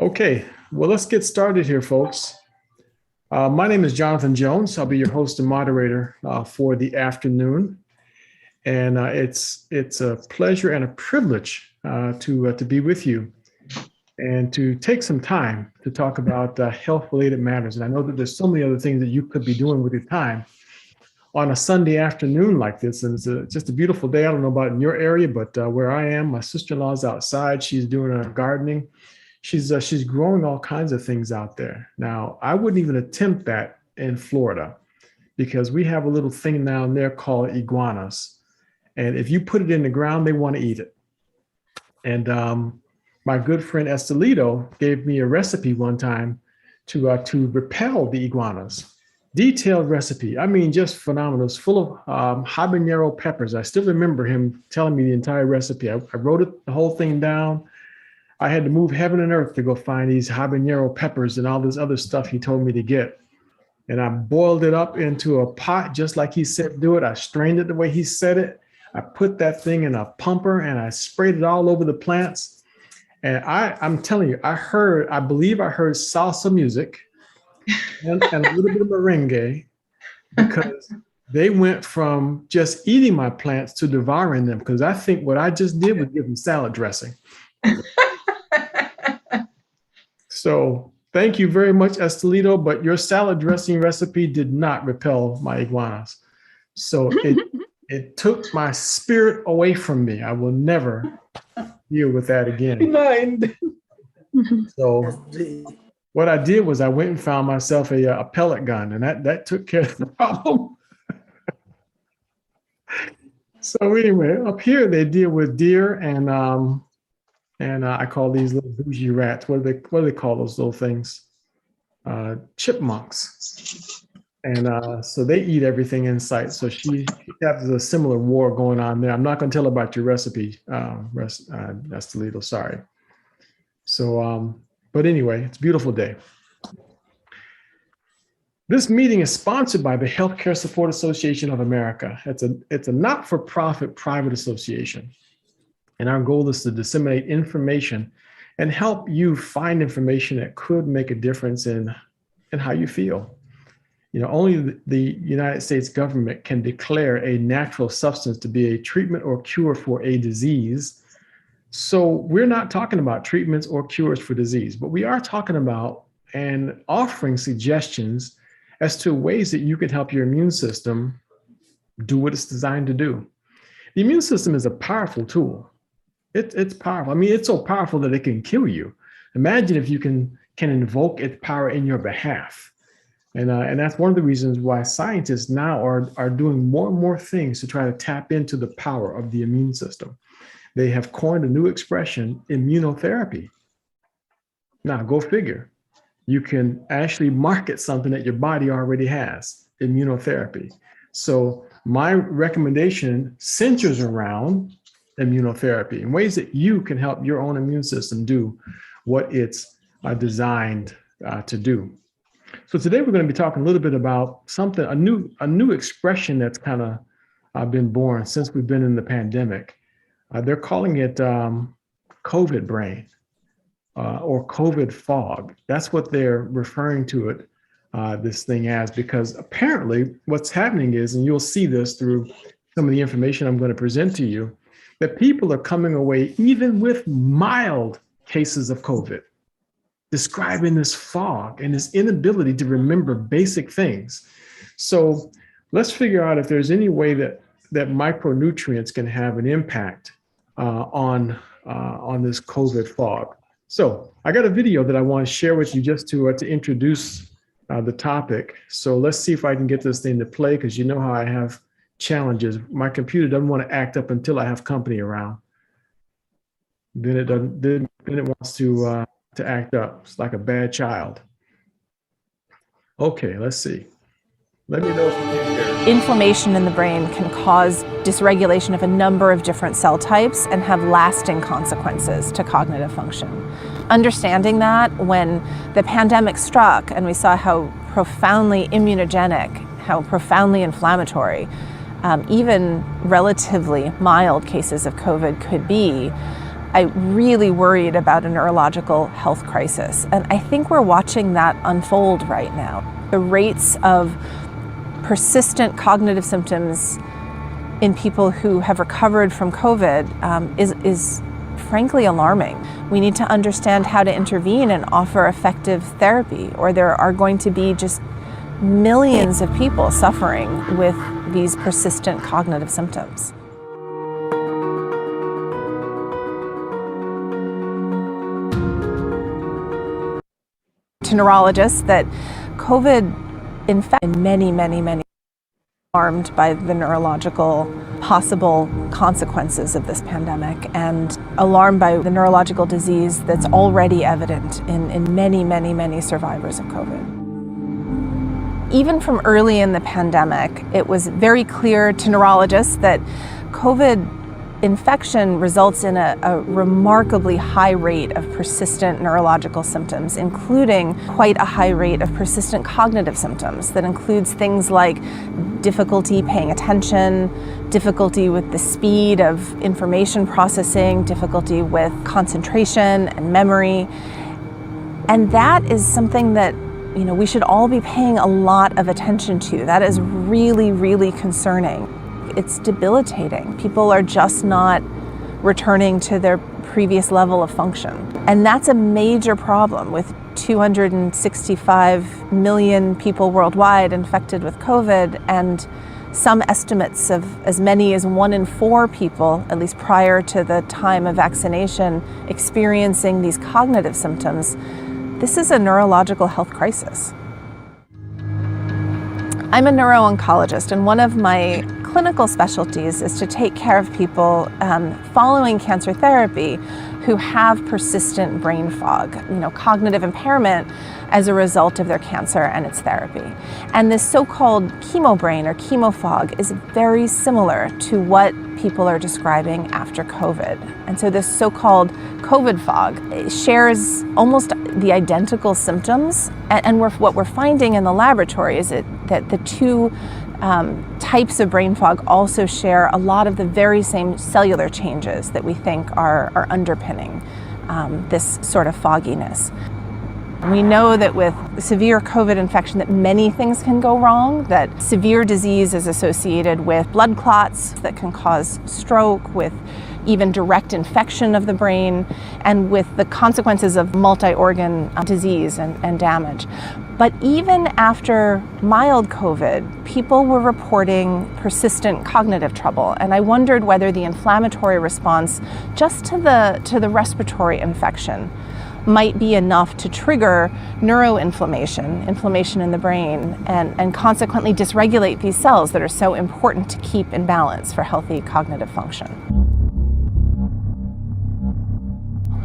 Okay, well, let's get started here, folks. My name is Jonathan Jones. I'll be your host and moderator for the afternoon. And it's a pleasure and a privilege to be with you and to take some time to talk about health-related matters. And I know that there's so many other things that you could be doing with your time on a Sunday afternoon like this. And it's just a beautiful day. I don't know about in your area, but where I am, my sister-in-law's outside. She's doing gardening. She's growing all kinds of things out there. Now, I wouldn't even attempt that in Florida because we have a little thing down there called iguanas. And if you put it in the ground, they want to eat it. And my good friend Estelito gave me a recipe one time to repel the iguanas. Detailed recipe. I mean, just phenomenal. It's full of habanero peppers. I still remember him telling me the entire recipe. I wrote the whole thing down. I had to move heaven and earth to go find these habanero peppers and all this other stuff he told me to get. And I boiled it up into a pot, just like he said do it. I strained it the way he said it. I put that thing in a pumper and I sprayed it all over the plants. And I'm telling you, I believe I heard salsa music and a little bit of merengue, because they went from just eating my plants to devouring them. Because I think what I just did was give them salad dressing. So thank you very much, Estelito, but your salad dressing recipe did not repel my iguanas. So it took my spirit away from me. I will never deal with that again. So what I did was I went and found myself a pellet gun, and that took care of the problem. So anyway, up here they deal with deer and I call these little bougie rats. What do they call those little things? Chipmunks. And so they eat everything in sight. So she has a similar war going on there. I'm not going to tell about your recipe, Estelito, sorry. So, but anyway, it's a beautiful day. This meeting is sponsored by the Healthcare Support Association of America. It's a not-for-profit private association. And our goal is to disseminate information and help you find information that could make a difference in how you feel. You know, only the United States government can declare a natural substance to be a treatment or cure for a disease. So we're not talking about treatments or cures for disease, but we are talking about and offering suggestions as to ways that you can help your immune system do what it's designed to do. The immune system is a powerful tool. It's powerful. I mean, it's so powerful that it can kill you. Imagine if you can invoke its power in your behalf. And that's one of the reasons why scientists now are doing more and more things to try to tap into the power of the immune system. They have coined a new expression, immunotherapy. Now, go figure. You can actually market something that your body already has, immunotherapy. So my recommendation centers around immunotherapy and ways that you can help your own immune system do what it's designed to do. So today we're going to be talking a little bit about something, a new expression that's kind of been born since we've been in the pandemic. They're calling it COVID brain or COVID fog. That's what they're referring to it, this thing as, because apparently what's happening is, and you'll see this through some of the information I'm going to present to you, that people are coming away, even with mild cases of COVID, describing this fog and this inability to remember basic things. So let's figure out if there's any way that micronutrients can have an impact on this COVID fog. So I got a video that I want to share with you just to introduce the topic. So let's see if I can get this thing to play, because you know how I have challenges. My computer doesn't want to act up until I have company around. Then it doesn't. Then it wants to act up. It's like a bad child. Okay, let's see. Let me know if you can hear. Inflammation in the brain can cause dysregulation of a number of different cell types and have lasting consequences to cognitive function. Understanding that, when the pandemic struck and we saw how profoundly immunogenic, how profoundly inflammatory, even relatively mild cases of COVID could be, I really worried about a neurological health crisis. And I think we're watching that unfold right now. The rates of persistent cognitive symptoms in people who have recovered from COVID is frankly alarming. We need to understand how to intervene and offer effective therapy, or there are going to be just millions of people suffering with these persistent cognitive symptoms. To neurologists that COVID infected many alarmed by the neurological possible consequences of this pandemic and alarmed by the neurological disease that's already evident in many survivors of COVID. Even from early in the pandemic, it was very clear to neurologists that COVID infection results in a remarkably high rate of persistent neurological symptoms, including quite a high rate of persistent cognitive symptoms that includes things like difficulty paying attention, difficulty with the speed of information processing, difficulty with concentration and memory. And that is something that we should all be paying a lot of attention to. That is really concerning. It's debilitating. People are just not returning to their previous level of function. And that's a major problem with 265 million people worldwide infected with COVID, and some estimates of as many as 1 in 4 people, at least prior to the time of vaccination, experiencing these cognitive symptoms. This is a neurological health crisis. I'm a neuro-oncologist, and one of my clinical specialties is to take care of people following cancer therapy who have persistent brain fog, cognitive impairment as a result of their cancer and its therapy. And this so-called chemo brain or chemo fog is very similar to what people are describing after COVID. And so this so-called COVID fog shares almost the identical symptoms. And what we're finding in the laboratory is that the two types of brain fog also share a lot of the very same cellular changes that we think are underpinning this sort of fogginess. We know that with severe COVID infection that many things can go wrong, that severe disease is associated with blood clots that can cause stroke, with even direct infection of the brain, and with the consequences of multi-organ disease and damage. But even after mild COVID, people were reporting persistent cognitive trouble. And I wondered whether the inflammatory response just to the respiratory infection might be enough to trigger neuroinflammation, inflammation in the brain, and consequently dysregulate these cells that are so important to keep in balance for healthy cognitive function.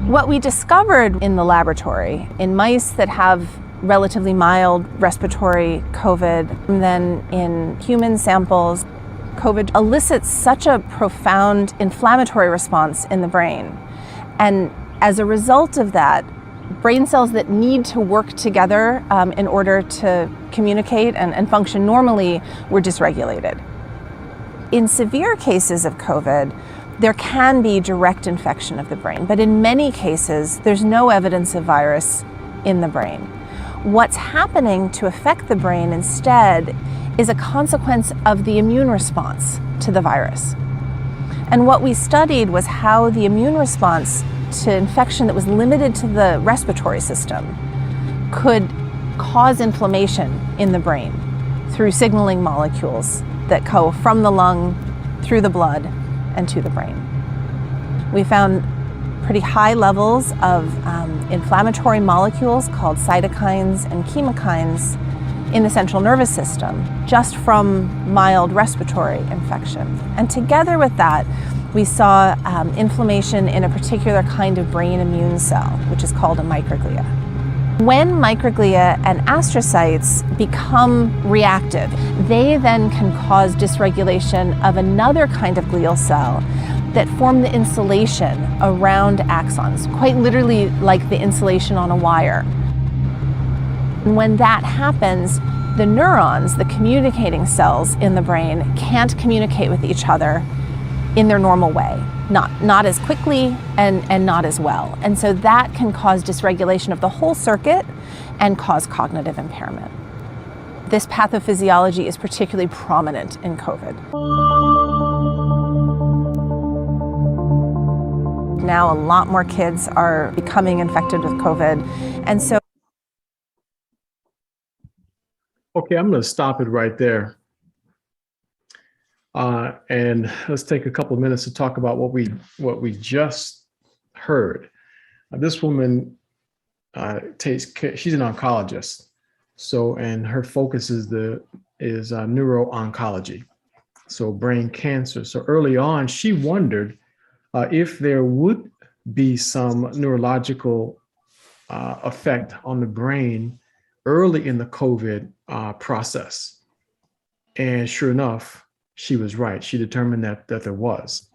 What we discovered in the laboratory in mice that have relatively mild respiratory COVID, and then in human samples, COVID elicits such a profound inflammatory response in the brain. And as a result of that, brain cells that need to work together in order to communicate and function normally were dysregulated. In severe cases of COVID, there can be direct infection of the brain, but in many cases, there's no evidence of virus in the brain. What's happening to affect the brain instead is a consequence of the immune response to the virus. And what we studied was how the immune response to infection that was limited to the respiratory system could cause inflammation in the brain through signaling molecules that go from the lung, through the blood, and to the brain. We found pretty high levels of inflammatory molecules called cytokines and chemokines in the central nervous system just from mild respiratory infection. And together with that, we saw inflammation in a particular kind of brain immune cell, which is called a microglia. When microglia and astrocytes become reactive, they then can cause dysregulation of another kind of glial cell that form the insulation around axons, quite literally like the insulation on a wire. And when that happens, the neurons, the communicating cells in the brain, can't communicate with each other in their normal way, not as quickly and not as well. And so that can cause dysregulation of the whole circuit and cause cognitive impairment. This pathophysiology is particularly prominent in COVID. Now a lot more kids are becoming infected with COVID. And so okay, I'm going to stop it right there. And let's take a couple of minutes to talk about what we just heard. This woman takes care, she's an oncologist, and her focus is neuro-oncology, so brain cancer. So early on, she wondered if there would be some neurological effect on the brain early in the COVID process. And sure enough, she was right. She determined that there was.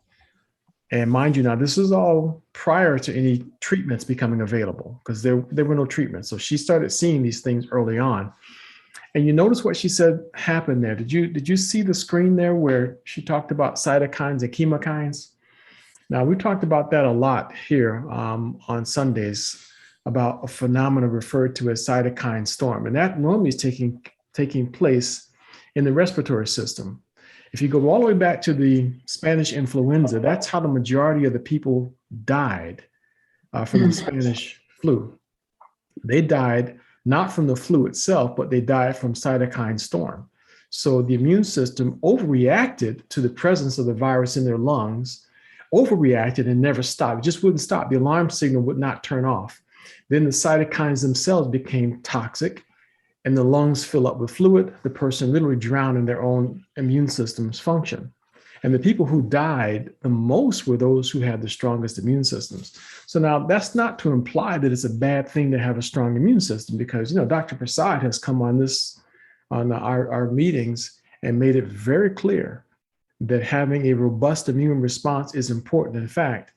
And mind you, now this is all prior to any treatments becoming available, because there were no treatments. So she started seeing these things early on. And you notice what she said happened there. Did you see the screen there where she talked about cytokines and chemokines? Now, we talked about that a lot here on Sundays, about a phenomenon referred to as cytokine storm. And that normally is taking place in the respiratory system. If you go all the way back to the Spanish influenza, that's how the majority of the people died from the Spanish flu. They died not from the flu itself, but they died from cytokine storm. So the immune system overreacted to the presence of the virus in their lungs, overreacted and never stopped. It just wouldn't stop. The alarm signal would not turn off. Then the cytokines themselves became toxic, and the lungs fill up with fluid. The person literally drowned in their own immune system's function. And the people who died the most were those who had the strongest immune systems. So now that's not to imply that it's a bad thing to have a strong immune system, because, Dr. Prasad has come on our meetings and made it very clear that having a robust immune response is important. In fact,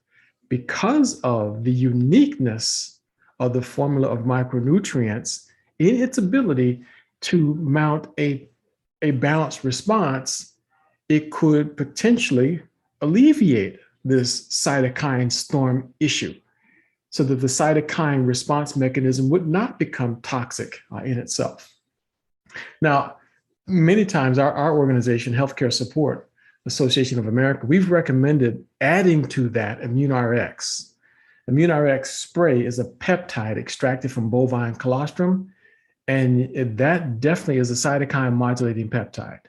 because of the uniqueness of the formula of micronutrients in its ability to mount a balanced response, it could potentially alleviate this cytokine storm issue, so that the cytokine response mechanism would not become toxic in itself. Now, many times our organization, Healthcare Support Association of America, we've recommended adding to that ImmuneRx. ImmuneRx spray is a peptide extracted from bovine colostrum, and that definitely is a cytokine modulating peptide.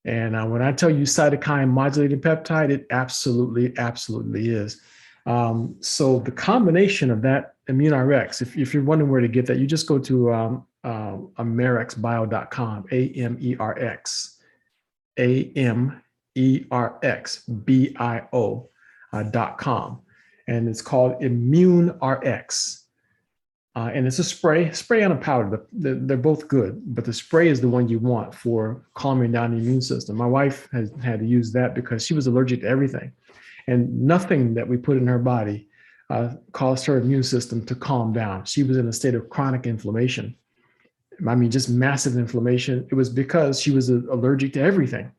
And when I tell you cytokine modulating peptide, it absolutely, absolutely is. So the combination of that ImmuneRx, if you're wondering where to get that, you just go to amerxbio.com, AMERXBIO.com. And it's called ImmuneRx. And it's a spray and a powder. They're both good, but the spray is the one you want for calming down the immune system. My wife has had to use that because she was allergic to everything, and nothing that we put in her body caused her immune system to calm down. She was in a state of chronic inflammation. I mean, just massive inflammation. It was because she was allergic to everything.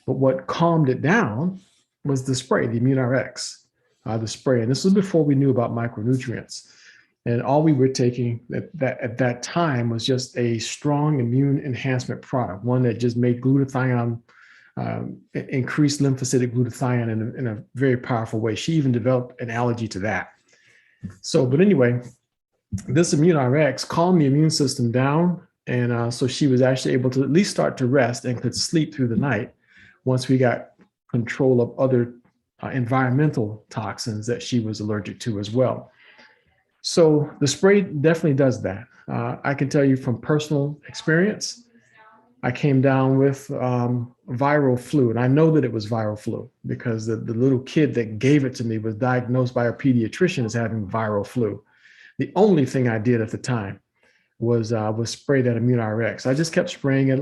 But what calmed it down was the spray, the ImmuneRx, the spray. And this was before we knew about micronutrients. And all we were taking at that time was just a strong immune enhancement product, one that just made glutathione, increased lymphocytic glutathione in a very powerful way. She even developed an allergy to that. So, but anyway, this ImmuneRx calmed the immune system down. And so she was actually able to at least start to rest and could sleep through the night once we got control of other environmental toxins that she was allergic to as well. So the spray definitely does that. I can tell you from personal experience, I came down with viral flu, and I know that it was viral flu because the little kid that gave it to me was diagnosed by a pediatrician as having viral flu. The only thing I did at the time was spray that ImmuneRx. I just kept spraying it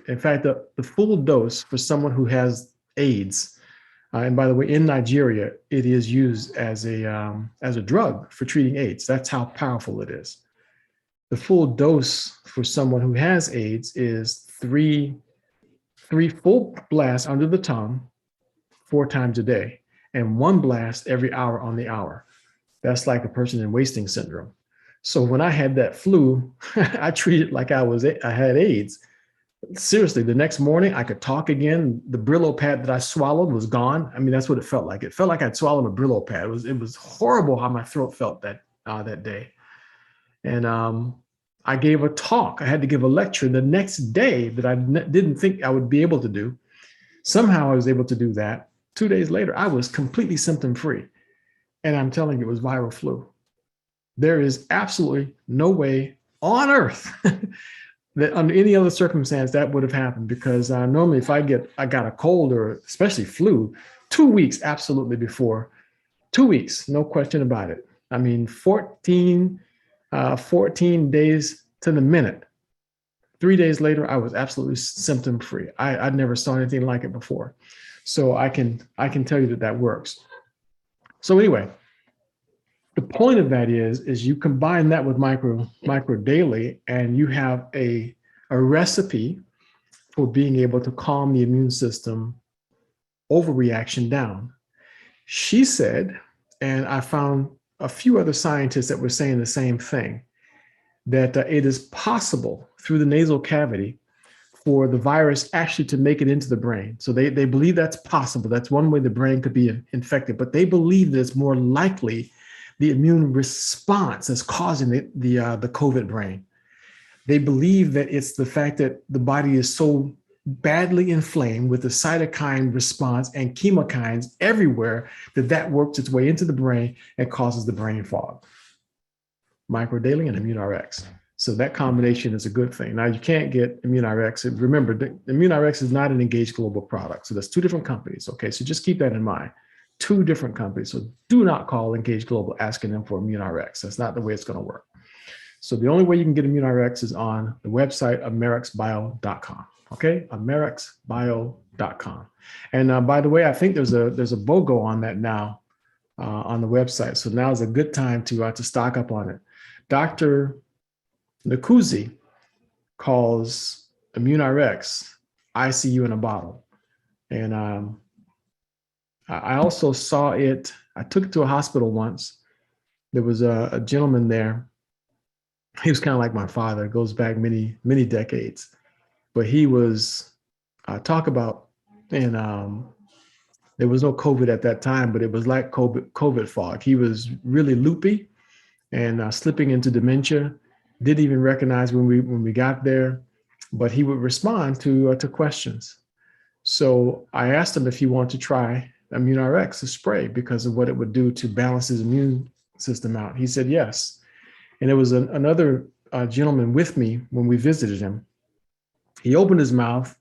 in fact, the full dose for someone who has AIDS. And by the way, in Nigeria, it is used as a drug for treating AIDS. That's how powerful it is. The full dose for someone who has AIDS is three full blasts under the tongue 4 times a day and 1 blast every hour on the hour. That's like a person in wasting syndrome. So when I had that flu, I treated it like I had AIDS. Seriously, the next morning I could talk again. The Brillo pad that I swallowed was gone. I mean, that's what it felt like. It felt like I'd swallowed a Brillo pad. It was horrible how my throat felt that day. And I gave a talk. I had to give a lecture the next day that I didn't think I would be able to do. Somehow I was able to do that. 2 days later, I was completely symptom free. And I'm telling you, it was viral flu. There is absolutely no way on earth that under any other circumstance that would have happened, because normally if I got a cold or especially flu, 2 weeks absolutely before, 2 weeks, no question about it. I mean, 14 days to the minute. 3 days later, I was absolutely symptom free. I'd never saw anything like it before. So I can tell you that works. So anyway, the point of that is you combine that with micro daily, and you have a recipe for being able to calm the immune system overreaction down. She said, and I found a few other scientists that were saying the same thing, that it is possible through the nasal cavity for the virus actually to make it into the brain. So they believe that's possible. That's one way the brain could be infected, but they believe that it's more likely the immune response is causing the COVID brain. They believe that it's the fact that the body is so badly inflamed with the cytokine response and chemokines everywhere that works its way into the brain and causes the brain fog. MicroDaily and ImmuneRx. So that combination is a good thing. Now, you can't get ImmuneRx. Remember, ImmuneRx is not an Engage Global product. So that's 2 different companies. Okay, so just keep that in mind. 2 different companies. So do not call Engage Global asking them for ImmuneRx. That's not the way it's going to work. So the only way you can get ImmuneRx is on the website, amerixbio.com. Okay, amerixbio.com. And by the way, I think there's a BOGO on that now on the website. So now is a good time to stock up on it. Dr. Nkuzi calls ImmuneRx ICU in a bottle. And I also saw it, I took it to a hospital once. There was a gentleman there. He was kind of like my father, it goes back many, many decades. But he was, talk about, and there was no COVID at that time, but it was like COVID fog. He was really loopy and slipping into dementia. Didn't even recognize when we got there, but he would respond to questions. So I asked him if he wanted to try ImmuneRx, a spray, because of what it would do to balance his immune system out. He said yes. And there was another gentleman with me when we visited him. He opened his mouth,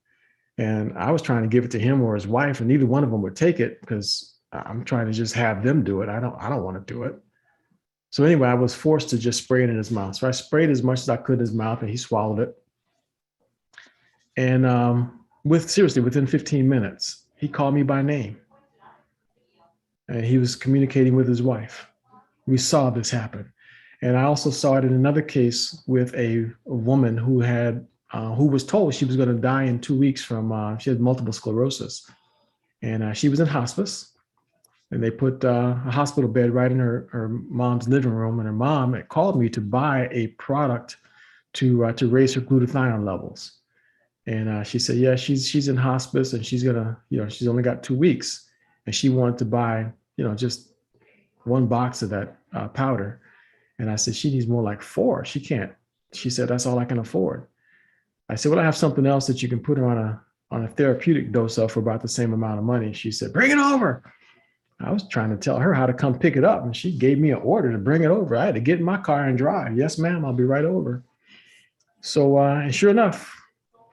and I was trying to give it to him or his wife, and neither one of them would take it because I'm trying to just have them do it. I don't want to do it. So anyway, I was forced to just spray it in his mouth. So I sprayed as much as I could in his mouth, and he swallowed it. And seriously, within 15 minutes, he called me by name. And he was communicating with his wife. We saw this happen. And I also saw it in another case with a woman who was told she was going to die in 2 weeks from, she had multiple sclerosis. And she was in hospice. And they put a hospital bed right in her mom's living room. And her mom had called me to buy a product to raise her glutathione levels. And she said, yeah, she's in hospice and she's gonna, she's only got 2 weeks. And she wanted to buy, just 1 box of that powder. And I said, she needs more like 4. She can't. She said, that's all I can afford. I said, well, I have something else that you can put her on a therapeutic dose of for about the same amount of money. She said, bring it over. I was trying to tell her how to come pick it up, and she gave me an order to bring it over. I had to get in my car and drive. Yes, ma'am, I'll be right over. So, and sure enough,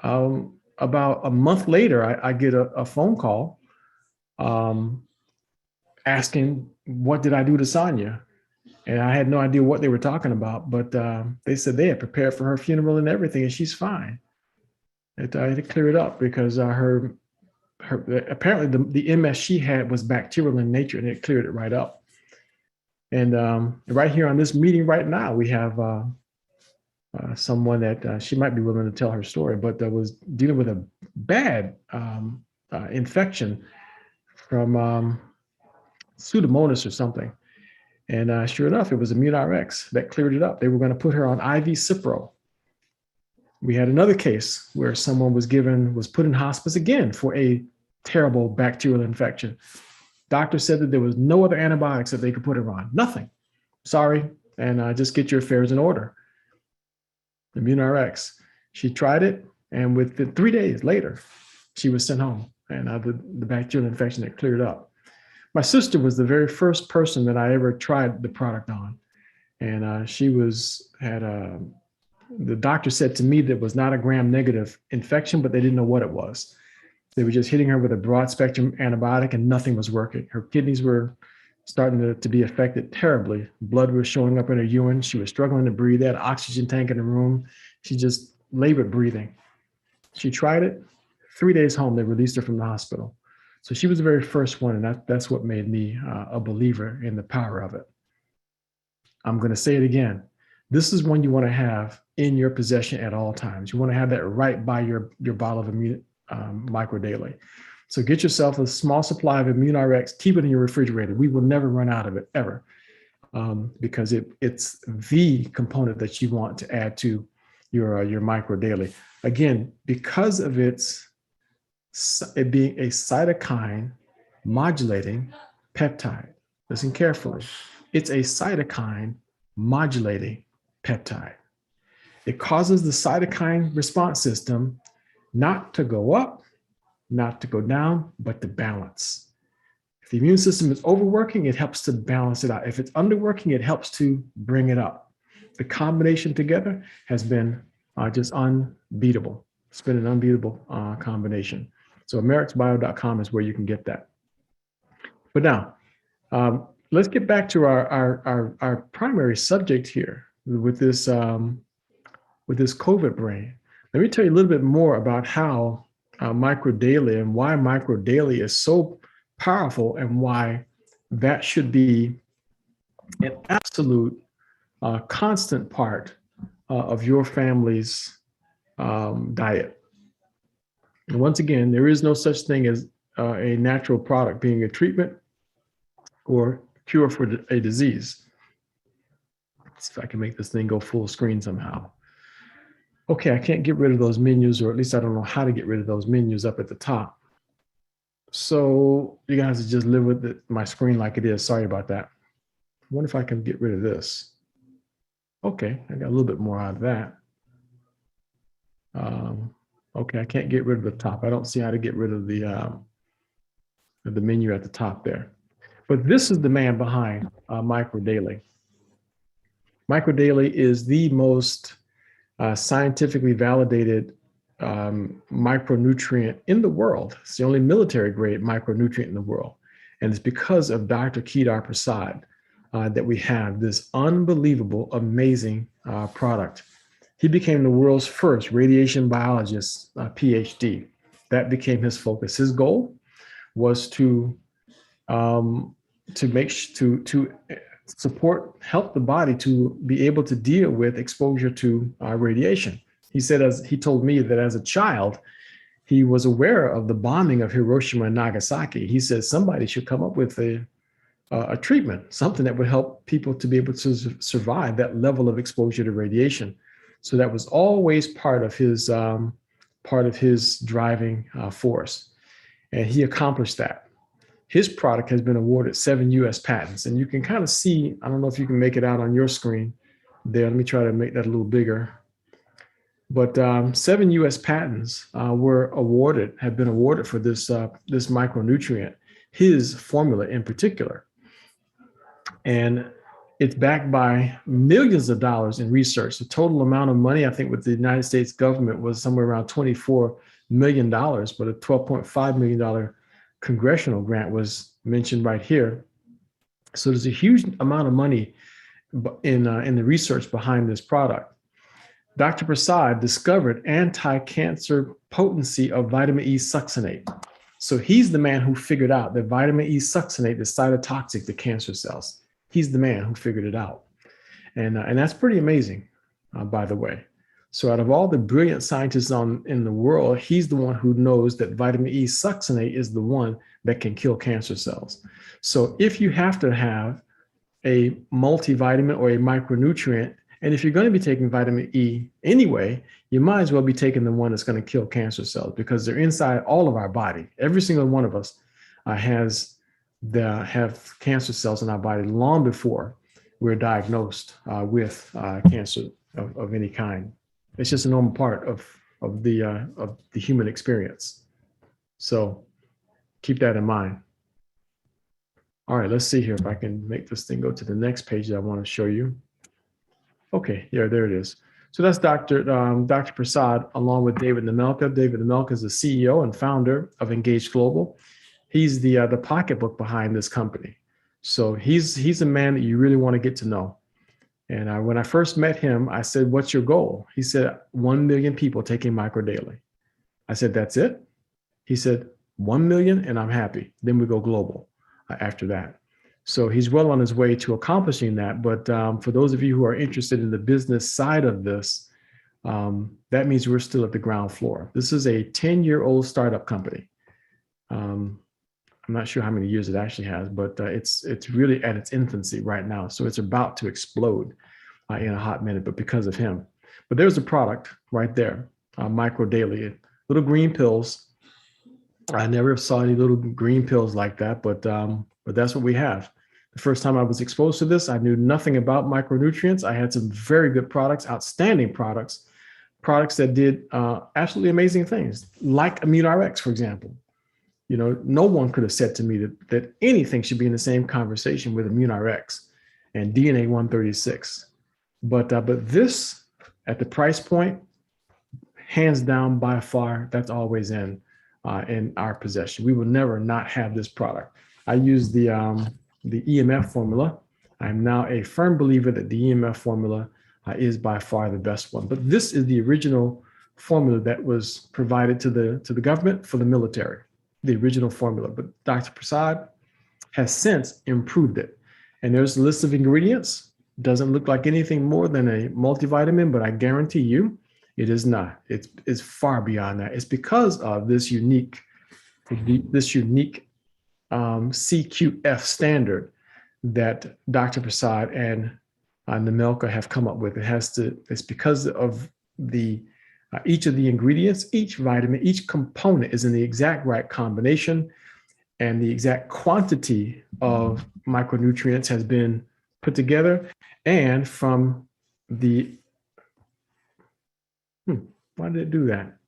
about a month later, I get a phone call asking, what did I do to Sonia? And I had no idea what they were talking about, but they said they had prepared for her funeral and everything, and she's fine. I had to clear it up because apparently the MS she had was bacterial in nature, and it cleared it right up. And right here on this meeting right now, we have someone that she might be willing to tell her story, but was dealing with a bad infection from Pseudomonas or something. And sure enough, it was ImmuneRx that cleared it up. They were going to put her on IV Cipro. We had another case where someone was put in hospice again for a terrible bacterial infection. Doctor said that there was no other antibiotics that they could put her on. Nothing. Sorry. And just get your affairs in order. ImmuneRx. She tried it, and within 3 days later, she was sent home, and the bacterial infection had cleared up. My sister was the very first person that I ever tried the product on, and the doctor said to me that it was not a gram-negative infection, but they didn't know what it was. They were just hitting her with a broad-spectrum antibiotic, and nothing was working. Her kidneys were starting to be affected terribly. Blood was showing up in her urine. She was struggling to breathe. They had an oxygen tank in the room. She just labored breathing. She tried it. 3 days home, they released her from the hospital. So she was the very first one, and that's what made me a believer in the power of it. I'm going to say it again. This is one you want to have in your possession at all times. You want to have that right by your bottle of Micro Daily. So get yourself a small supply of ImmuneRx, keep it in your refrigerator. We will never run out of it, ever, because it's the component that you want to add to your Micro Daily. Again, because of it being a cytokine modulating peptide. Listen carefully. It's a cytokine modulating peptide. It causes the cytokine response system not to go up, not to go down, but to balance. If the immune system is overworking, it helps to balance it out. If it's underworking, it helps to bring it up. The combination together has been just unbeatable. It's been an unbeatable combination. So amerixbio.com is where you can get that. But now, let's get back to our primary subject here with this COVID brain. Let me tell you a little bit more about how Micro Daily and why Micro Daily is so powerful and why that should be an absolute constant part of your family's diet. And once again, there is no such thing as a natural product being a treatment or cure for a disease. Let's see if I can make this thing go full screen somehow. Okay, I can't get rid of those menus, or at least I don't know how to get rid of those menus up at the top. So you guys just live with my screen like it is. Sorry about that. I wonder if I can get rid of this. Okay, I got a little bit more out of that. Okay, I can't get rid of the top. I don't see how to get rid of the menu at the top there. But this is the man behind Micro Daily. Micro Daily is the most scientifically validated micronutrient in the world. It's the only military grade micronutrient in the world. And it's because of Dr. Kedar Prasad that we have this unbelievable, amazing product. He became the world's first radiation biologist, PhD. That became his focus. His goal was to help the body to be able to deal with exposure to radiation. He said, he told me that as a child, he was aware of the bombing of Hiroshima and Nagasaki. He said somebody should come up with a treatment, something that would help people to be able to survive that level of exposure to radiation. So that was always part of his driving force, and he accomplished that. His product has been awarded 7 U.S. patents, and you can kind of see, I don't know if you can make it out on your screen there. Let me try to make that a little bigger. But 7 U.S. patents have been awarded for this micronutrient, his formula in particular. And it's backed by millions of dollars in research. The total amount of money, I think, with the United States government was somewhere around $24 million, but a $12.5 million congressional grant was mentioned right here. So there's a huge amount of money in the research behind this product. Dr. Prasad discovered anti-cancer potency of vitamin E succinate. So he's the man who figured out that vitamin E succinate is cytotoxic to cancer cells. He's the man who figured it out. And that's pretty amazing, by the way. So out of all the brilliant scientists in the world, he's the one who knows that vitamin E succinate is the one that can kill cancer cells. So if you have to have a multivitamin or a micronutrient, and if you're going to be taking vitamin E anyway, you might as well be taking the one that's going to kill cancer cells, because they're inside all of our body. Every single one of us have cancer cells in our body long before we're diagnosed with cancer of any kind. It's just a normal part of the human experience. So keep that in mind. All right, let's see here if I can make this thing go to the next page that I want to show you. Okay, yeah, there it is. So that's Dr. Prasad, along with David Nemelka. David Nemelka is the CEO and founder of Engage Global. He's the pocketbook behind this company. So he's a man that you really want to get to know. And when I first met him, I said, "What's your goal?" He said, 1 million people taking micro daily. I said, "That's it?" He said, 1 million and I'm happy. Then we go global after that. So he's well on his way to accomplishing that. But for those of you who are interested in the business side of this, that means we're still at the ground floor. This is a 10-year-old startup company. I'm not sure how many years it actually has, but it's really at its infancy right now. So it's about to explode in a hot minute, but because of him. But there's a product right there, Micro Daily, little green pills. I never saw any little green pills like that, but that's what we have. The first time I was exposed to this, I knew nothing about micronutrients. I had some very good products, outstanding products that did absolutely amazing things, like AminoRx, for example. You know, no one could have said to me that anything should be in the same conversation with AminoRx and DNA 136. But this, at the price point, hands down, by far, that's always in our possession. We will never not have this product. I use the EMF formula. I'm now a firm believer that the EMF formula is by far the best one. But this is the original formula that was provided to the government for the military. The original formula, but Dr. Prasad has since improved it. And there's a list of ingredients. Doesn't look like anything more than a multivitamin, but I guarantee you it is not. It's far beyond that. It's because of this unique CQF standard that Dr. Prasad and Nemelka have come up with. It's because of each of the ingredients, each vitamin, each component is in the exact right combination, and the exact quantity of micronutrients has been put together. And from the, why did it do that?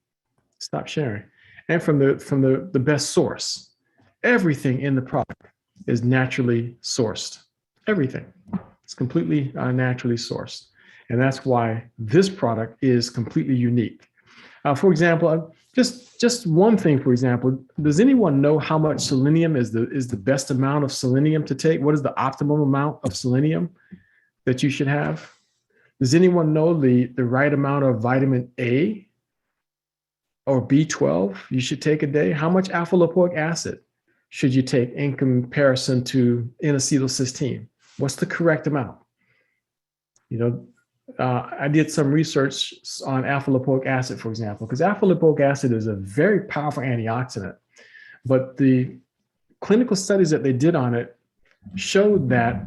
Stop sharing. And from the best source. Everything in the product is naturally sourced. Everything. It's completely naturally sourced. And that's why this product is completely unique. For example, just one thing, for example, does anyone know how much selenium is the best amount of selenium to take? What is the optimum amount of selenium that you should have? Does anyone know the right amount of vitamin A or B12 you should take a day? How much alpha lipoic acid should you take in comparison to N-acetylcysteine? What's the correct amount? You know, I did some research on alpha lipoic acid, for example, because alpha lipoic acid is a very powerful antioxidant. But the clinical studies that they did on it showed that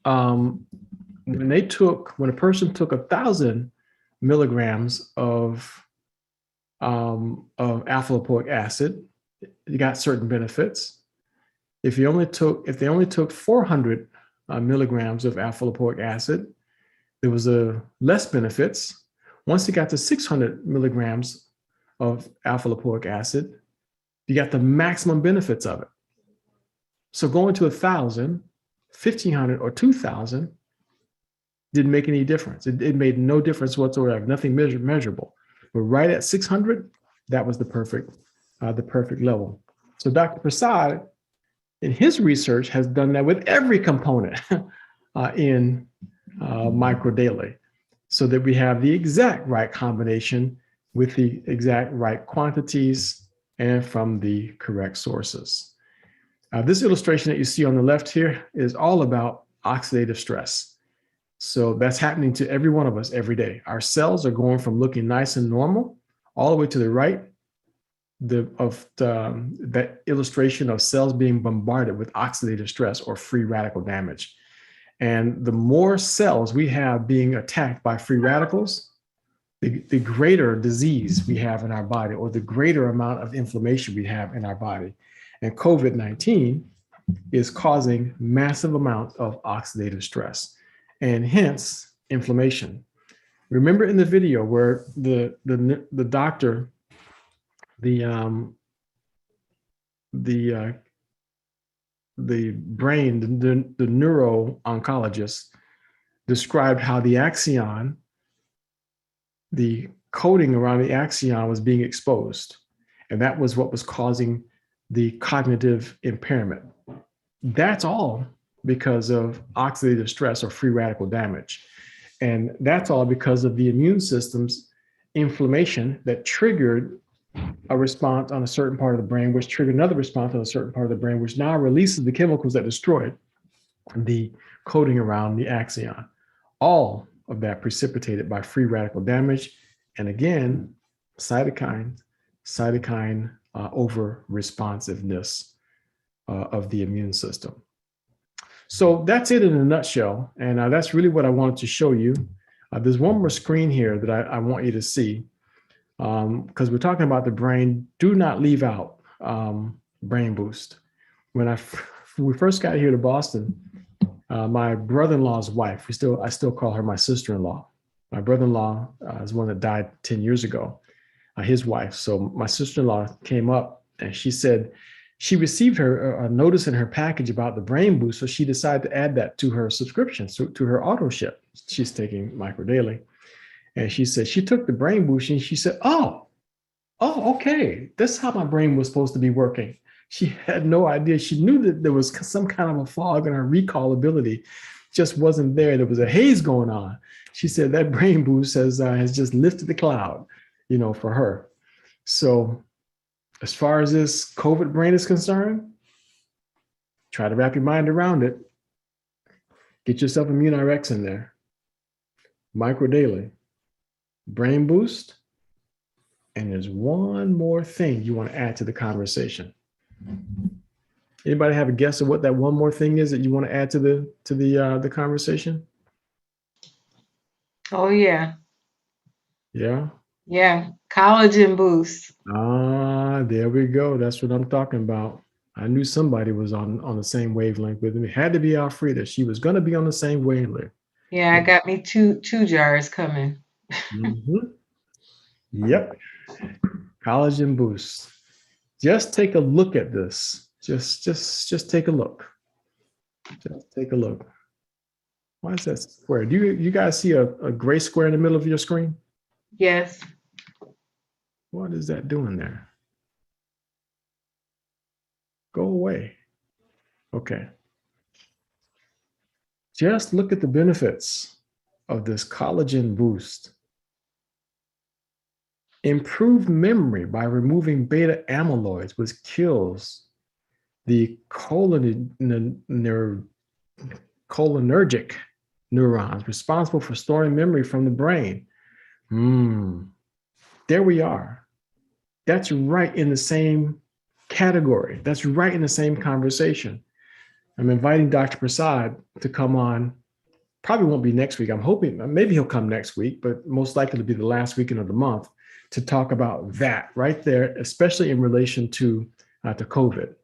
when a person took 1,000 milligrams of alpha lipoic acid, you got certain benefits. If they only took 400 milligrams of alpha lipoic acid, there was less benefits. Once you got to 600 milligrams of alpha lipoic acid, you got the maximum benefits of it. So going to 1,000, 1,500, or 2,000 didn't make any difference. It made no difference whatsoever, nothing measurable. But right at 600, that was the perfect level. So Dr. Prasad, in his research, has done that with every component in Micro Daily, so that we have the exact right combination with the exact right quantities and from the correct sources. This illustration that you see on the left here is all about oxidative stress. So that's happening to every one of us every day. Our cells are going from looking nice and normal all the way to the right that illustration of cells being bombarded with oxidative stress or free radical damage. And the more cells we have being attacked by free radicals, the greater disease we have in our body, or the greater amount of inflammation we have in our body. And COVID-19 is causing massive amounts of oxidative stress, and hence inflammation. Remember in the video where the doctor, the brain, the neuro-oncologist described how the axon, the coating around the axon was being exposed. And that was what was causing the cognitive impairment. That's all because of oxidative stress or free radical damage. And that's all because of the immune system's inflammation that triggered a response on a certain part of the brain, which triggered another response on a certain part of the brain, which now releases the chemicals that destroyed the coating around the axon. All of that precipitated by free radical damage. And again, cytokine over responsiveness of the immune system. So that's it in a nutshell. And that's really what I wanted to show you. There's one more screen here that I want you to see, because we're talking about the brain. Do not leave out Brain Boost. When we first got here to Boston, my brother-in-law's wife, I still call her my sister-in-law. My brother-in-law is one that died 10 years ago, his wife. So my sister-in-law came up and she said she received a notice in her package about the Brain Boost. So she decided to add that to her subscription, so to her auto ship. She's taking Micro Daily. And she said she took the Brain Boost and she said, oh, okay. That's how my brain was supposed to be working. She had no idea. She knew that there was some kind of a fog in her recall ability, just wasn't there. There was a haze going on. She said that Brain Boost has just lifted the cloud, for her. So as far as this COVID brain is concerned, try to wrap your mind around it. Get yourself ImmuneRx in there. Micro Daily, Brain Boost, and there's one more thing you want to add to the conversation. Anybody have a guess of what that one more thing is that you want to add to the conversation? Oh yeah. Yeah. Yeah. Collagen boost. There we go. That's what I'm talking about. I knew somebody was on the same wavelength with me. It had to be Alfreda. She was going to be on the same wavelength. Yeah, I got me two jars coming. Mm-hmm. Yep. Collagen boost. Just take a look at this. Just take a look. Just take a look. Why is that square? Do you guys see a gray square in the middle of your screen? Yes. What is that doing there? Go away. Okay. Just look at the benefits of this collagen boost. Improved memory by removing beta amyloids, which kills the cholinergic neurons responsible for storing memory from the brain. There we are. That's right in the same category. That's right in the same conversation. I'm inviting Dr. Prasad to come on. Probably won't be next week. I'm hoping maybe he'll come next week, but most likely to be the last weekend of the month to talk about that right there, especially in relation to COVID.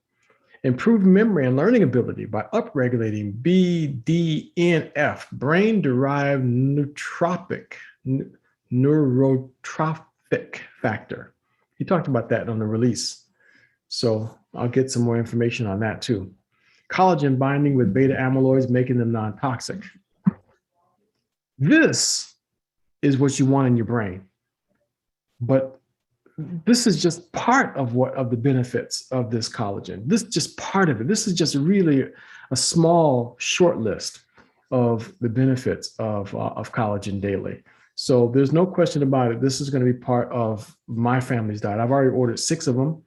Improved memory and learning ability by upregulating BDNF, brain-derived neurotrophic factor. He talked about that on the release. So I'll get some more information on that too. Collagen binding with beta amyloids, making them non-toxic. This is what you want in your brain. But this is just part of the benefits of this collagen. This is just part of it. This is just really a small, short list of the benefits of collagen daily. So there's no question about it. This is going to be part of my family's diet. I've already ordered 6 of them,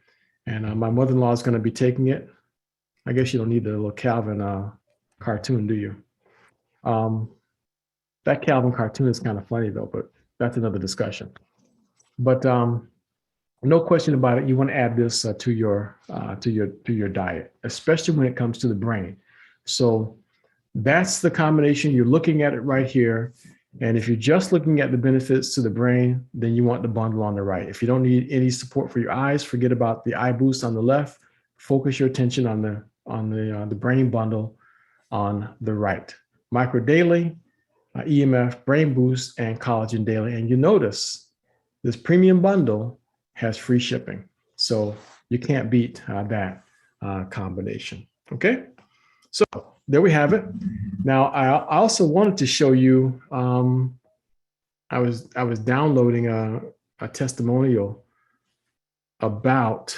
and my mother-in-law is going to be taking it. I guess you don't need the little Calvin cartoon, do you? That Calvin cartoon is kind of funny though, but that's another discussion. But no question about it, you want to add this to your diet, especially when it comes to the brain. So that's the combination. You're looking at it right here. And if you're just looking at the benefits to the brain, then you want the bundle on the right. If you don't need any support for your eyes, forget about the eye boost on the left. Focus your attention on the brain bundle on the right. Micro Daily, EMF, Brain Boost, and Collagen Daily. And you notice this premium bundle has free shipping. So you can't beat that combination. Okay. So there we have it. Now, I also wanted to show you, I was downloading a testimonial about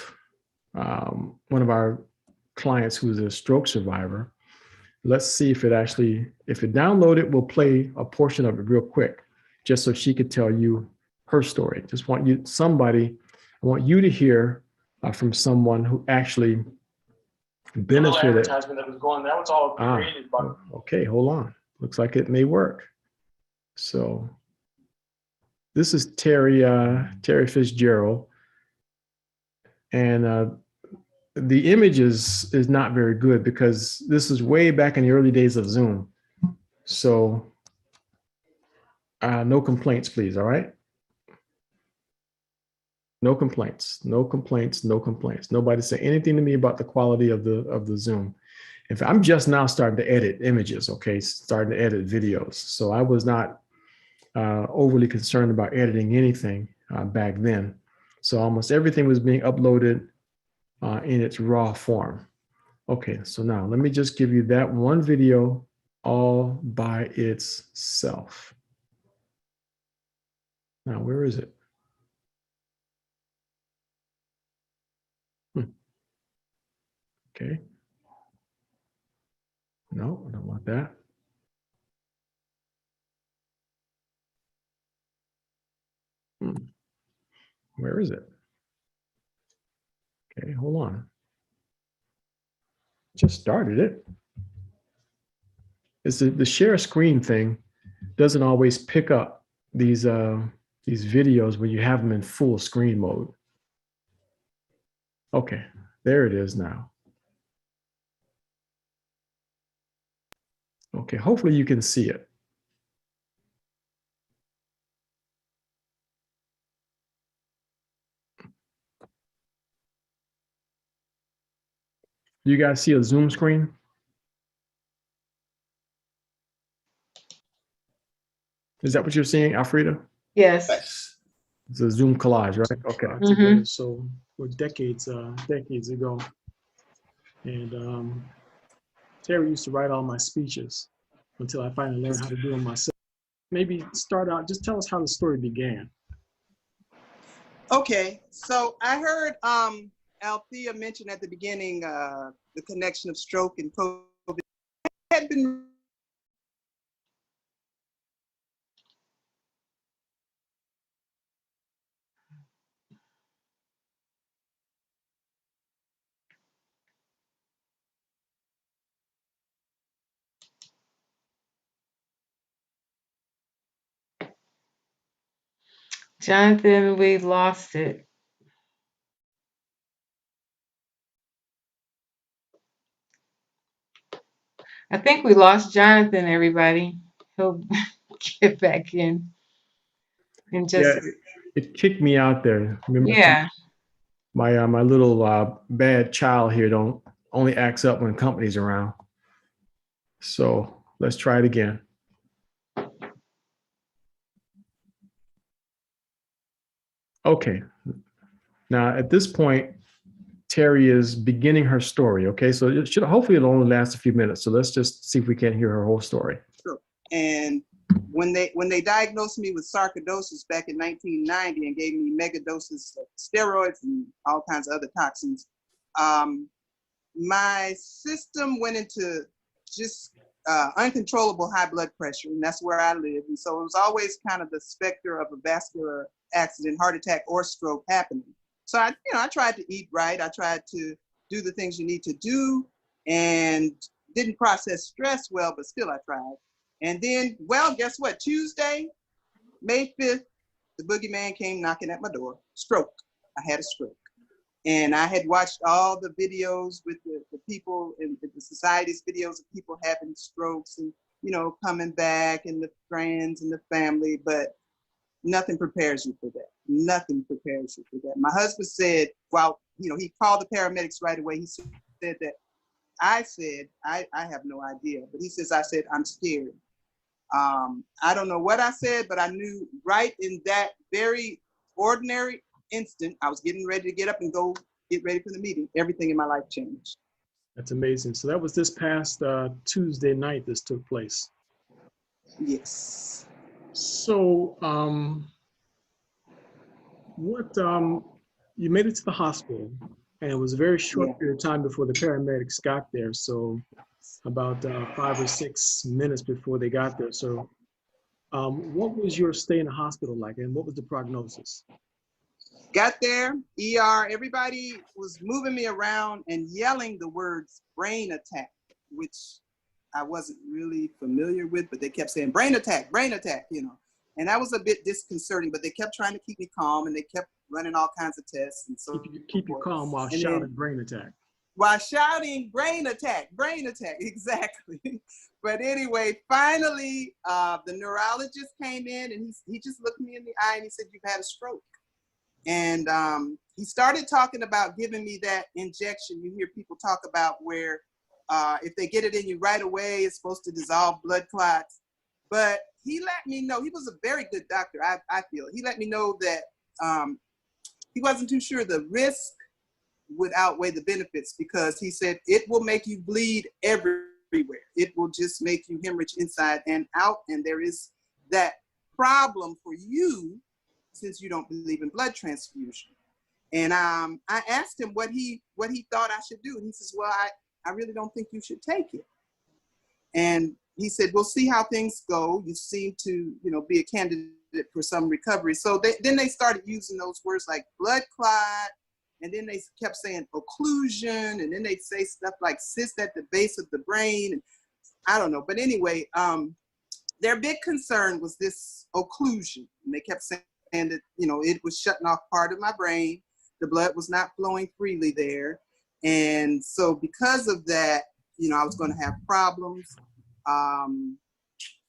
one of our clients who's a stroke survivor. Let's see if it downloaded, we'll play a portion of it real quick, just so she could tell you her story. I want you to hear from someone who actually benefited. Advertisement that was going, that was all created by. Okay, hold on. Looks like it may work. So this is Terry Fitzgerald, and the image is not very good because this is way back in the early days of Zoom. So no complaints, please. All right. No complaints, no complaints, no complaints. Nobody say anything to me about the quality of the Zoom. If I'm just now starting to edit images, okay, starting to edit videos. So I was not overly concerned about editing anything back then. So almost everything was being uploaded in its raw form. Okay, so now let me just give you that one video all by itself. Now, where is it? Okay. No, I don't want that. Where is it? Okay, hold on. Just started it. It's the share screen thing doesn't always pick up these videos when you have them in full screen mode. Okay, there it is now. Okay, hopefully you can see it. Do you guys see a Zoom screen? Is that what you're seeing, Alfreda? Yes. It's a Zoom collage, right? Okay. Mhm. So we're decades ago. And Terry used to write all my speeches until I finally learned how to do them myself. Maybe start out, just tell us how the story began. Okay, so I heard Althea mention at the beginning the connection of stroke and COVID. I had been Jonathan, we lost it. I think we lost Jonathan, everybody. He'll get back in just It kicked me out there. Remember, yeah. my little bad child here only acts up when company's around. So let's try it again. Okay. Now at this point, Terry is beginning her story. Okay, so it should hopefully it'll only last a few minutes. So let's just see if we can't hear her whole story. sure. And when they diagnosed me with sarcoidosis back in 1990 and gave me mega doses of steroids and all kinds of other toxins, my system went into just uncontrollable high blood pressure, and that's where I live. And so it was always kind of the specter of a vascular accident, heart attack, or stroke happening. So I tried to eat right. I tried to do the things you need to do, and didn't process stress well, but still I tried. And then, well, guess what? Tuesday, May 5th, the boogeyman came knocking at my door. Stroke. I had a stroke. And I had watched all the videos with the people in the society's videos of people having strokes and, you know, coming back, and the friends and the family, but nothing prepares you for that. Nothing prepares you for that. My husband said, well, you know, he called the paramedics right away. He said that I said, I have no idea, but he says, I said, I'm scared. I don't know what I said, but I knew right in that very ordinary instant, I was getting ready to get up and go get ready for the meeting. Everything in my life changed. That's amazing. So that was this past Tuesday night this took place. Yes. So you made it to the hospital, and it was a very short period of time before the paramedics got there. So about 5 or 6 minutes before they got there. So what was your stay in the hospital like, and what was the prognosis? Got there, ER, everybody was moving me around and yelling the words brain attack, which I wasn't really familiar with, but they kept saying brain attack, you know. And that was a bit disconcerting, but they kept trying to keep me calm, and they kept running all kinds of tests. And so keep you calm while shouting brain attack. While shouting brain attack, exactly. But anyway, finally, the neurologist came in, and he just looked me in the eye and he said, you've had a stroke. And he started talking about giving me that injection you hear people talk about where if they get it in you right away, it's supposed to dissolve blood clots. But he let me know, he was a very good doctor, I feel. He let me know that he wasn't too sure the risk would outweigh the benefits, because he said it will make you bleed everywhere. It will just make you hemorrhage inside and out. And there is that problem for you since you don't believe in blood transfusion. And I asked him what he thought I should do. And he says, well, I really don't think you should take it. And he said, we'll see how things go. You seem to, you know, be a candidate for some recovery. So then they started using those words like blood clot, and then they kept saying occlusion, and then they'd say stuff like cyst at the base of the brain. And I don't know. But anyway, their big concern was this occlusion. And they kept saying that, you know, it was shutting off part of my brain. The blood was not flowing freely there. And so because of that, you know, I was going to have problems.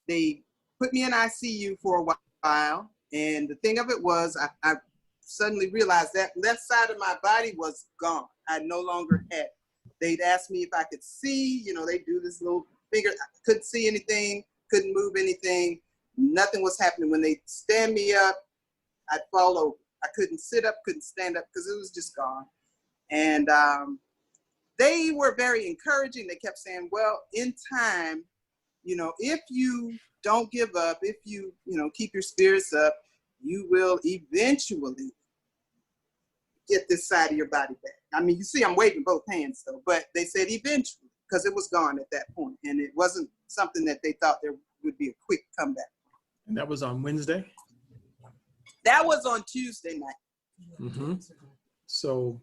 They put me in ICU for a while. And the thing of it was, I suddenly realized that left side of my body was gone. I no longer had it. They'd ask me if I could see, you know, they do this little finger. I couldn't see anything, couldn't move anything. Nothing was happening. When they stand me up, I'd fall over. I couldn't sit up, couldn't stand up, because it was just gone. And they were very encouraging. They kept saying, well, in time, you know, if you don't give up, if you, you know, keep your spirits up, you will eventually get this side of your body back. I mean, you see, I'm waving both hands though, but they said eventually, because it was gone at that point, and it wasn't something that they thought there would be a quick comeback. And that was on Wednesday? That was on Tuesday night. Mm-hmm. So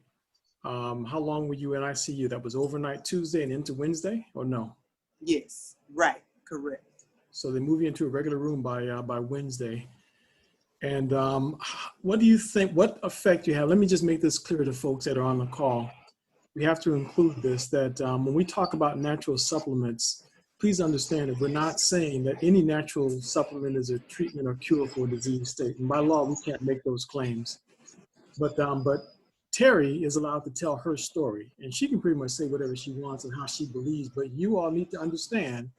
how long were you in ICU? That was overnight Tuesday and into Wednesday, or no? Yes, right, correct. So they move you into a regular room by Wednesday. And what do you think, what effect you have? Let me just make this clear to folks that are on the call. We have to include this, that when we talk about natural supplements, please understand that we're not saying that any natural supplement is a treatment or cure for a disease state. And by law, we can't make those claims. But Terry is allowed to tell her story, and she can pretty much say whatever she wants and how she believes, but you all need to understand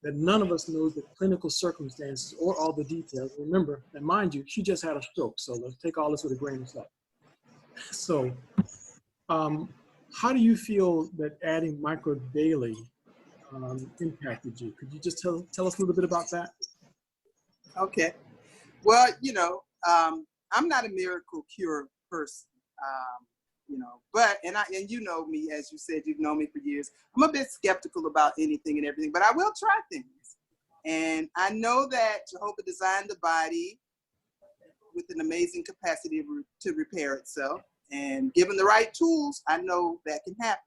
that none of us knows the clinical circumstances or all the details. Remember, and mind you, she just had a stroke, so let's take all this with a grain of salt. So how do you feel that adding micro daily impacted you? Could you just tell us a little bit about that? Okay. Well, you know, I'm not a miracle cure person, you know, but, and you know me, as you said, you've known me for years. I'm a bit skeptical about anything and everything, but I will try things. And I know that Jehovah designed the body with an amazing capacity to repair itself. And given the right tools, I know that can happen.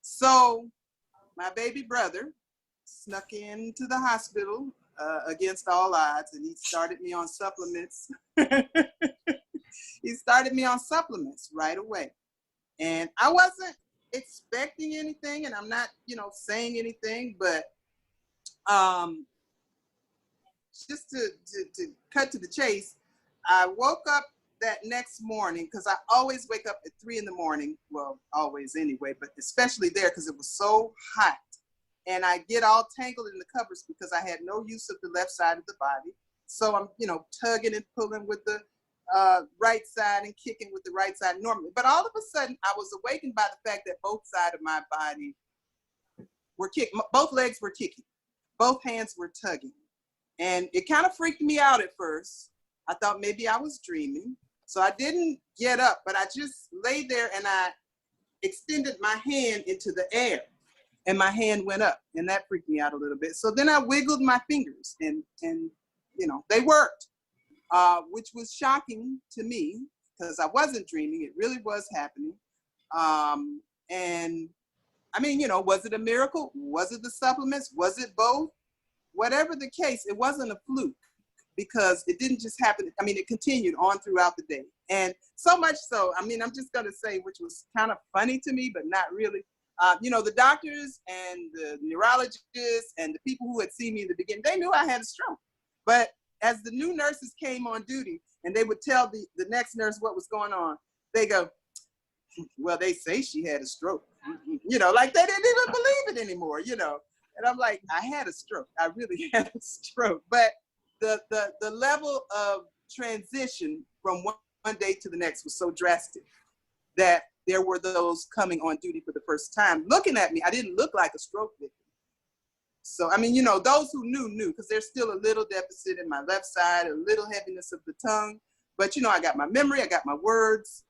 So my baby brother snuck into the hospital against all odds, and he started me on supplements. He started me on supplements right away. And I wasn't expecting anything, and I'm not, saying anything, but just to cut to the chase, I woke up that next morning, because I always wake up at 3 a.m. Well, always anyway, but especially there because it was so hot. And I get all tangled in the covers because I had no use of the left side of the body. So I'm, tugging and pulling with the right side and kicking with the right side normally. But all of a sudden, I was awakened by the fact that both sides of my body were kicking. Both legs were kicking. Both hands were tugging. And it kind of freaked me out at first. I thought maybe I was dreaming. So I didn't get up, but I just lay there and I extended my hand into the air. And my hand went up, and that freaked me out a little bit. So then I wiggled my fingers, and they worked, which was shocking to me because I wasn't dreaming. It really was happening. And I mean, was it a miracle? Was it the supplements? Was it both? Whatever the case, it wasn't a fluke because it didn't just happen. I mean, it continued on throughout the day. And so much so, I mean, I'm just going to say, which was kind of funny to me, but not really. The doctors and the neurologists and the people who had seen me in the beginning, they knew I had a stroke. But as the new nurses came on duty and they would tell the next nurse what was going on, they go, well, they say she had a stroke. Like they didn't even believe it anymore, And I'm like, I had a stroke. I really had a stroke. But the level of transition from one day to the next was so drastic that there were those coming on duty for the first time. Looking at me, I didn't look like a stroke victim. So, I mean, those who knew, because there's still a little deficit in my left side, a little heaviness of the tongue. But, I got my memory, I got my words,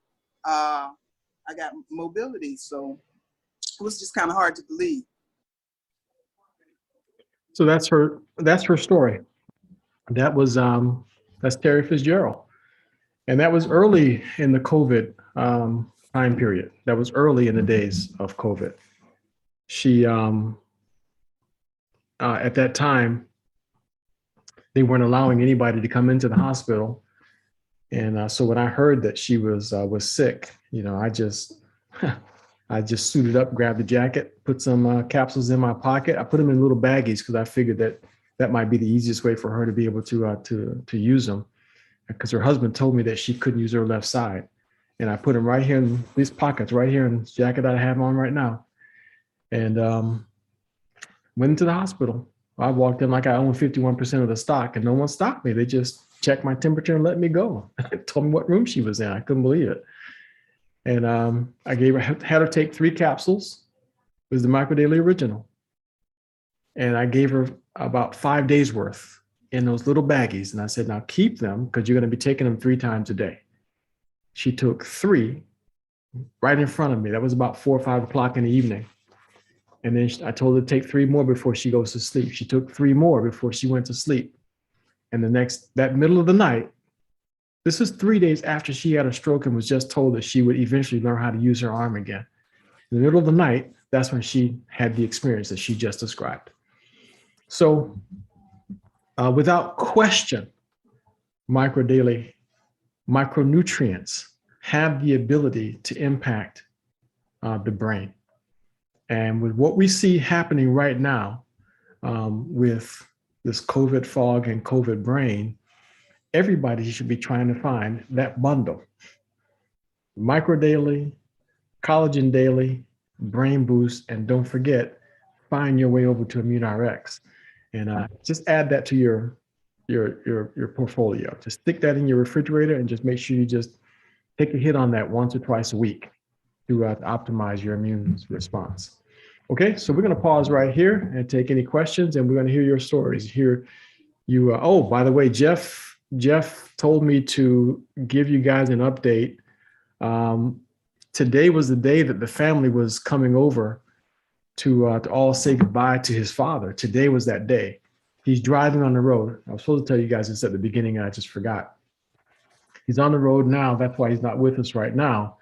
I got mobility. So it was just kind of hard to believe. So that's her story. That was, that's Terry Fitzgerald. And that was early in the COVID time period. That was early in the days of COVID. She, at that time, they weren't allowing anybody to come into the hospital. And so when I heard that she was sick, I just suited up, grabbed the jacket, put some capsules in my pocket. I put them in little baggies because I figured that might be the easiest way for her to be able to use them, because her husband told me that she couldn't use her left side. And I put them right here in these pockets, right here in this jacket that I have on right now. And went into the hospital. I walked in like I owned 51% of the stock, and no one stopped me. They just checked my temperature and let me go. Told me what room she was in. I couldn't believe it. And I had her take 3 capsules. It was the Micro Daily Original. And I gave her about 5 days worth in those little baggies. And I said, now keep them because you're going to be taking them 3 times a day. She took 3 right in front of me. That was about 4 or 5 o'clock in the evening. And then I told her to take 3 more before she goes to sleep. She took 3 more before she went to sleep. And that middle of the night, this is 3 days after she had a stroke and was just told that she would eventually learn how to use her arm again. In the middle of the night, that's when she had the experience that she just described. So without question, micronutrients have the ability to impact the brain. And with what we see happening right now with this COVID fog and COVID brain, everybody should be trying to find that bundle. Micro Daily, Collagen Daily, Brain Boost, and don't forget, find your way over to ImmuneRx. And just add that to your portfolio. Just stick that in your refrigerator and just make sure you just take a hit on that once or twice a week to optimize your immune response. Okay, so we're going to pause right here and take any questions, and we're going to hear your stories. Oh, by the way, Jeff told me to give you guys an update. Today was the day that the family was coming over to all say goodbye to his father. Today was that day. He's driving on the road. I was supposed to tell you guys this at the beginning, and I just forgot. He's on the road now. That's why he's not with us right now.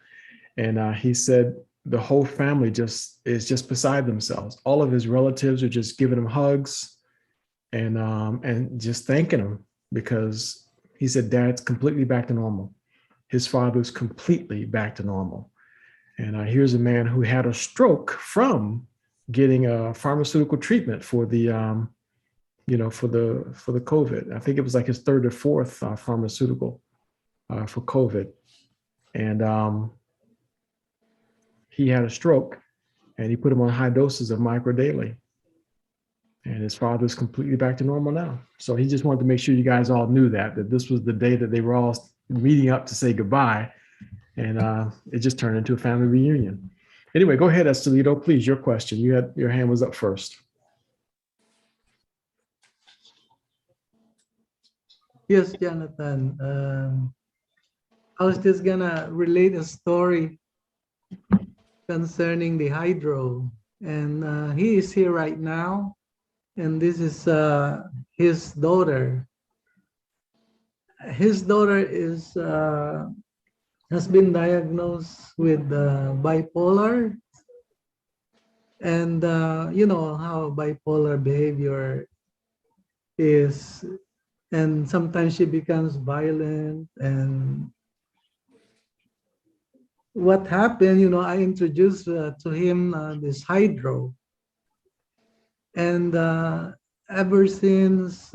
And he said the whole family is just beside themselves. All of his relatives are just giving him hugs and just thanking him because he said Dad's completely back to normal. His father's completely back to normal. And here's a man who had a stroke from getting a pharmaceutical treatment for the, for the COVID. I think it was like his third or fourth pharmaceutical for COVID. And he had a stroke, and he put him on high doses of micro daily. And his father's completely back to normal now. So he just wanted to make sure you guys all knew that this was the day that they were all meeting up to say goodbye. And it just turned into a family reunion. Anyway, go ahead, Estelito, please, your question. Your hand was up first. Yes, Jonathan. I was just gonna relate a story concerning the hydro. And he is here right now. And this is his daughter. His daughter has been diagnosed with bipolar. And you know how bipolar behavior is. And sometimes she becomes violent. And what happened, I introduced to him this hydro. And ever since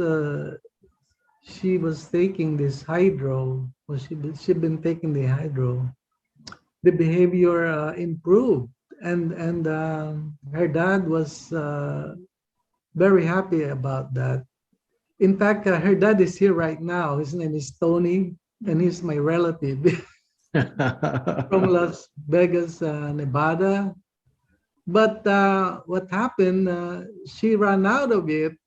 she was taking this hydro, or she'd been taking the hydro, the behavior improved, and her dad was very happy about that. In fact, her dad is here right now. His name is Tony, and he's my relative from Las Vegas, Nevada. But what happened, she ran out of it.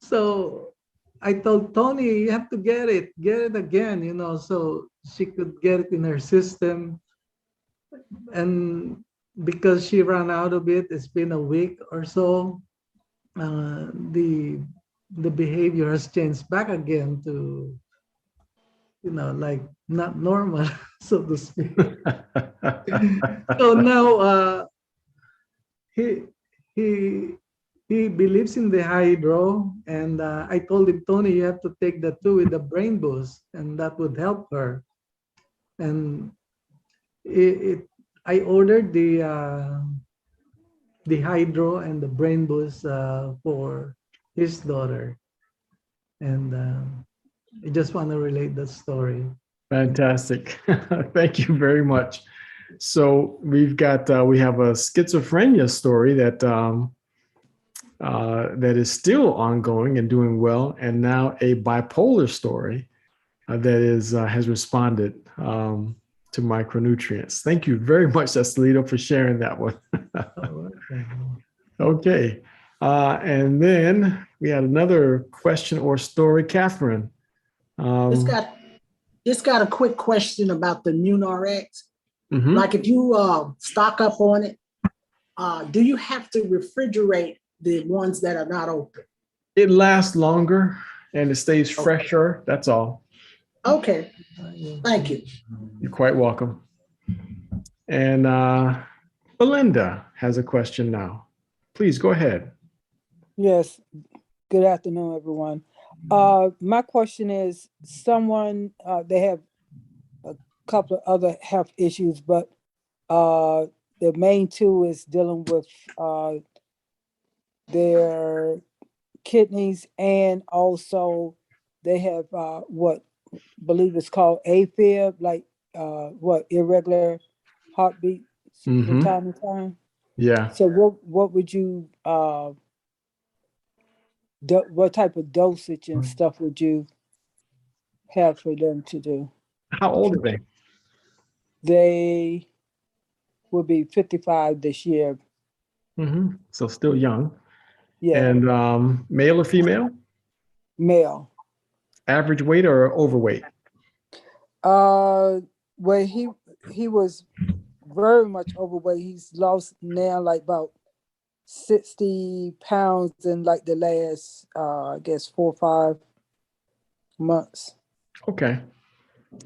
So I told Tony, you have to get it again, so she could get it in her system. And because she ran out of it, it's been a week or so, the behavior has changed back again to, like not normal, so to speak. So now he believes in the hydro, and I told him, Tony, you have to take that too with the brain boost, and that would help her. And I ordered the hydro and the brain boost for his daughter, and I just want to relate that story. Fantastic. Thank you very much. So we have a schizophrenia story that that is still ongoing and doing well, and now a bipolar story that has responded to micronutrients. Thank you very much, Estelito, for sharing that one. Okay. And then we had another question or story. Catherine. Just got a quick question about the MimRx. Mm-hmm. Like if you stock up on it, do you have to refrigerate the ones that are not open? It lasts longer and it stays fresher. That's all. Okay. Thank you. You're quite welcome. And Belinda has a question now. Please go ahead. Yes. Good afternoon, everyone. My question is, someone, they have a couple of other health issues, but the main two is dealing with their kidneys, and also they have what I believe is called AFib, like irregular heartbeat from time to time. Yeah. So what would you what type of dosage and stuff would you have for them to do? How old are they? They will be 55 this year. Mm-hmm. So still young. Yeah. And male or female? Male. Average weight or overweight? Well, he was very much overweight. He's lost now like about 60 pounds in like the last, I guess, 4 or 5 months. Okay.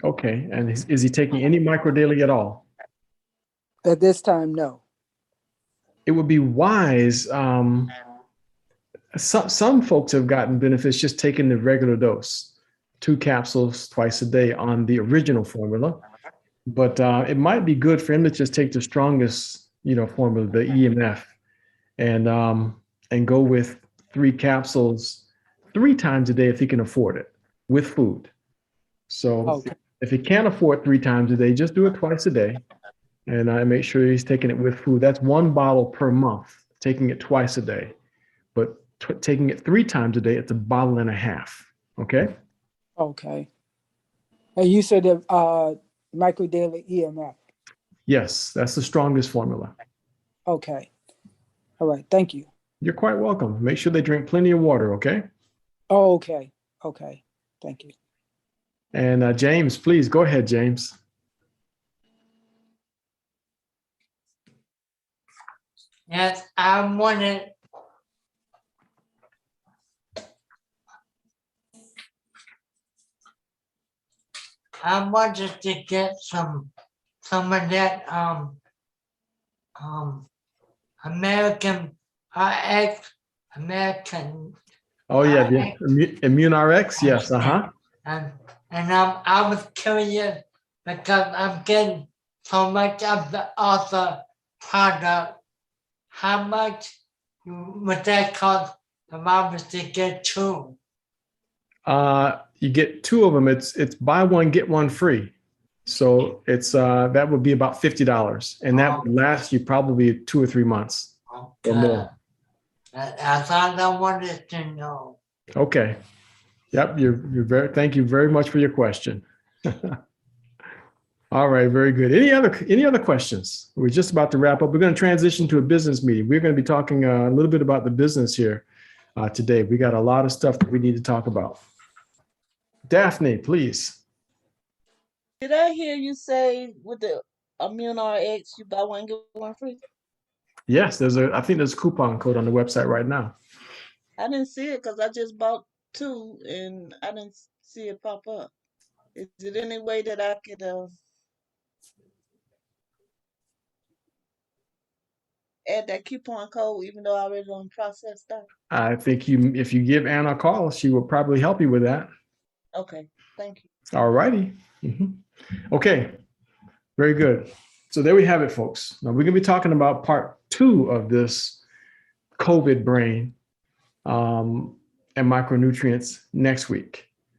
Okay. And is he taking any micro daily at all? At this time, no. It would be wise. Some folks have gotten benefits just taking the regular dose, 2 capsules twice a day on the original formula. But it might be good for him to just take the strongest, formula, the EMF, and go with 3 capsules 3 times a day if he can afford it with food. So Okay. if he can't afford 3 times a day, just do it twice a day, and I make sure he's taking it with food. That's 1 bottle per month, taking it twice a day. But taking it 3 times a day, it's 1.5 bottles. Okay. Okay. And you said that micro daily EMF. Yes, that's the strongest formula. Okay. All right. Thank you. You're quite welcome. Make sure they drink plenty of water. Okay. Oh, okay. Okay. Thank you. And James, please go ahead, James. Yes, I wanted. I wanted to get some of that American RX American. Oh yeah, RX, Immune RX. Yes. and I was curious because I'm getting so much of the other product. How much would that cost if I was to get 2? You get 2 of them. It's buy one get one free. So it's that would be about $50, and that would last you probably 2 or 3 months or more. That's all I wanted to know. Okay. Yep. Thank you very much for your question. All right. Very good. Any other questions? We're just about to wrap up. We're going to transition to a business meeting. We're going to be talking a little bit about the business here today. We got a lot of stuff that we need to talk about. Daphne, please. Did I hear you say with the Immune RX, you buy one, get one free? Yes, I think there's a coupon code on the website right now. I didn't see it because I just bought 2 and I didn't see it pop up. Is it any way that I could add that coupon code even though I already done processed that? I think if you give Anna a call, she will probably help you with that. Okay, thank you. All righty. Okay, very good. So there we have it, folks. Now we're going to be talking about part 2 of this COVID brain and micronutrients next week.